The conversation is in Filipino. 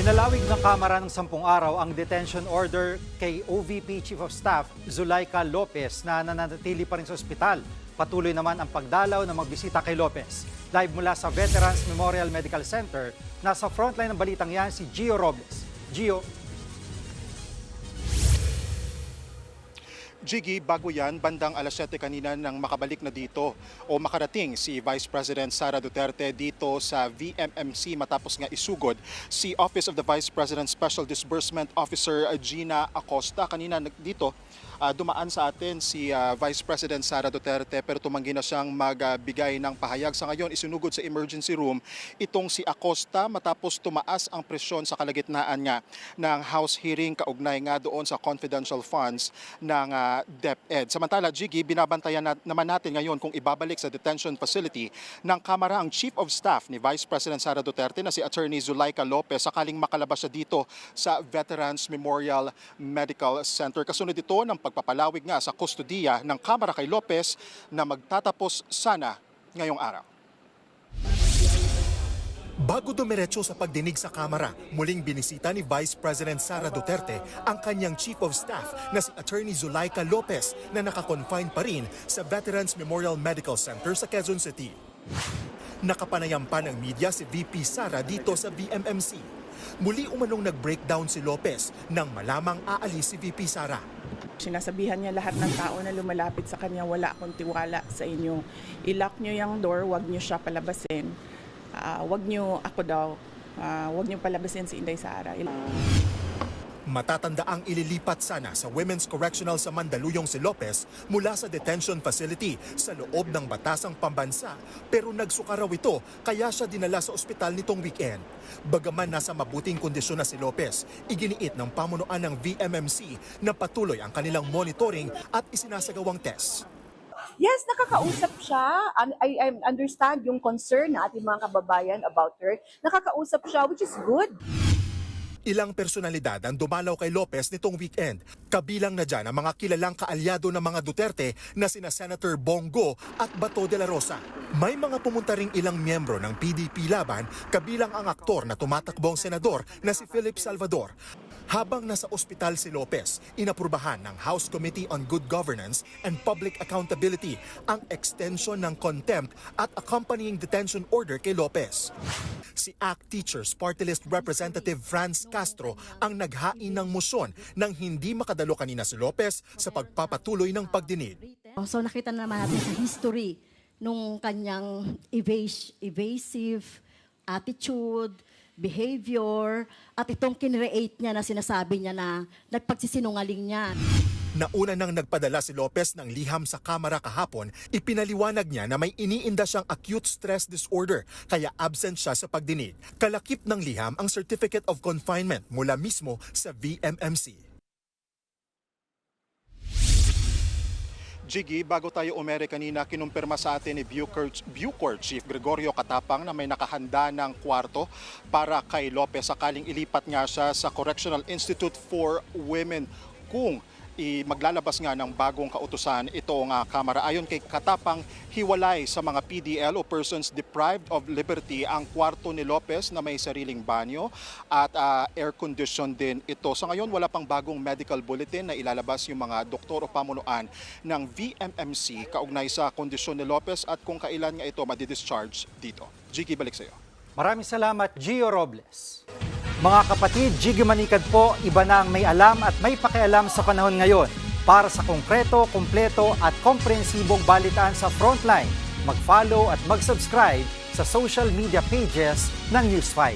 Pinalawig ng Kamara ng 10 araw ang detention order kay OVP Chief of Staff Zulaika Lopez na nananatili pa rin sa ospital. Patuloy naman ang pagdalaw ng magbisita kay Lopez. Live mula sa Veterans Memorial Medical Center, nasa frontline ng balitang yan si Gio Robles. Gio. Jiggy, bago yan, bandang alas 7 kanina nang makabalik na dito o makarating si Vice President Sara Duterte dito sa VMMC matapos nga isugod si Office of the Vice President Special Disbursement Officer Gina Acosta. Kanina dito, dumaan sa atin si Vice President Sara Duterte pero tumanggi na siyang magbigay ng pahayag. Sa ngayon, isinugod sa emergency room itong si Acosta matapos tumaas ang presyon sa kalagitnaan nga ng House hearing kaugnay nga doon sa confidential funds ng DepEd. Samantala, Jiggy, binabantayan naman natin ngayon kung ibabalik sa detention facility ng Kamara ang Chief of Staff ni Vice President Sara Duterte na si Attorney Zulaika Lopez sakaling makalabas siya dito sa Veterans Memorial Medical Center. Kasunod ito ng pagpapalawig nga sa kustodiya ng Kamara kay Lopez na magtatapos sana ngayong araw. Bago dumiretso sa pagdinig sa Kamara, muling binisita ni Vice President Sara Duterte ang kanyang Chief of Staff na si Attorney Zulaika Lopez na nakakonfine pa rin sa Veterans Memorial Medical Center sa Quezon City. Nakapanayam pa ng media si VP Sara dito sa VMMC. Muli umanong nag-breakdown si Lopez nang malamang aalis si VP Sara. Sinasabihan niya lahat ng tao na lumalapit sa kanya, wala akong tiwala sa inyo. I-lock niyo yung door, wag niyo siya palabasin. Wag niyo wag niyo palabasin si Inday Sara. Matatandaang ililipat sana sa Women's Correctional sa Mandaluyong si Lopez mula sa detention facility sa loob ng batasang pambansa pero nagsuka raw ito kaya siya dinala sa ospital nitong weekend. Bagaman nasa mabuting kondisyon na si Lopez, iginiit ng pamunuan ng VMMC na patuloy ang kanilang monitoring at isinasagawang test. Yes, nakakausap siya. I understand yung concern na ating mga kababayan about her. Nakakausap siya, which is good. Ilang personalidad ang dumalaw kay Lopez nitong weekend. Kabilang na dyan ang mga kilalang kaalyado ng mga Duterte na sina Senator Bongo at Bato de la Rosa. May mga pumunta ring ilang miyembro ng PDP laban, kabilang ang aktor na tumatakbong senador na si Philip Salvador. Habang nasa ospital si Lopez, inaprubahan ng House Committee on Good Governance and Public Accountability ang extension ng contempt at accompanying detention order kay Lopez. Si ACT Teachers Party List Representative Franz Castro ang naghain ng musyon nang hindi makadalo kanina si Lopez sa pagpapatuloy ng pagdinig. So nakita naman natin sa history nung kanyang evasive attitude, behavior, at itong kinreate niya na sinasabi niya na nagpagsisinungaling niya. Nauna nang nagpadala si Lopez ng liham sa Kamara kahapon, ipinaliwanag niya na may iniinda siyang acute stress disorder kaya absent siya sa pagdinig. Kalakip ng liham ang Certificate of Confinement mula mismo sa VMMC. Jiggy, bago tayo umere kanina, kinumpirma sa atin ni Bucor Chief Gregorio Katapang na may nakahanda ng kwarto para kay Lopez sakaling ilipat nga siya sa Correctional Institute for Women kung maglalabas nga ng bagong kautusan itong Kamara. Ayon kay Katapang, hiwalay sa mga PDL o persons deprived of liberty ang kwarto ni Lopez na may sariling banyo at air condition din ito. Sa ngayon, wala pang bagong medical bulletin na ilalabas yung mga doktor o pamunuan ng VMMC kaugnay sa kondisyon ni Lopez at kung kailan nga ito madidischarge dito. Jiggy, balik sa iyo. Maraming salamat, Gio Robles. Mga kapatid, Jiggy Manikad po, iba na ang may alam at may pakialam sa panahon ngayon. Para sa konkreto, kumpleto at komprehensibong balitaan sa Frontline, mag-follow at mag-subscribe sa social media pages ng News 5.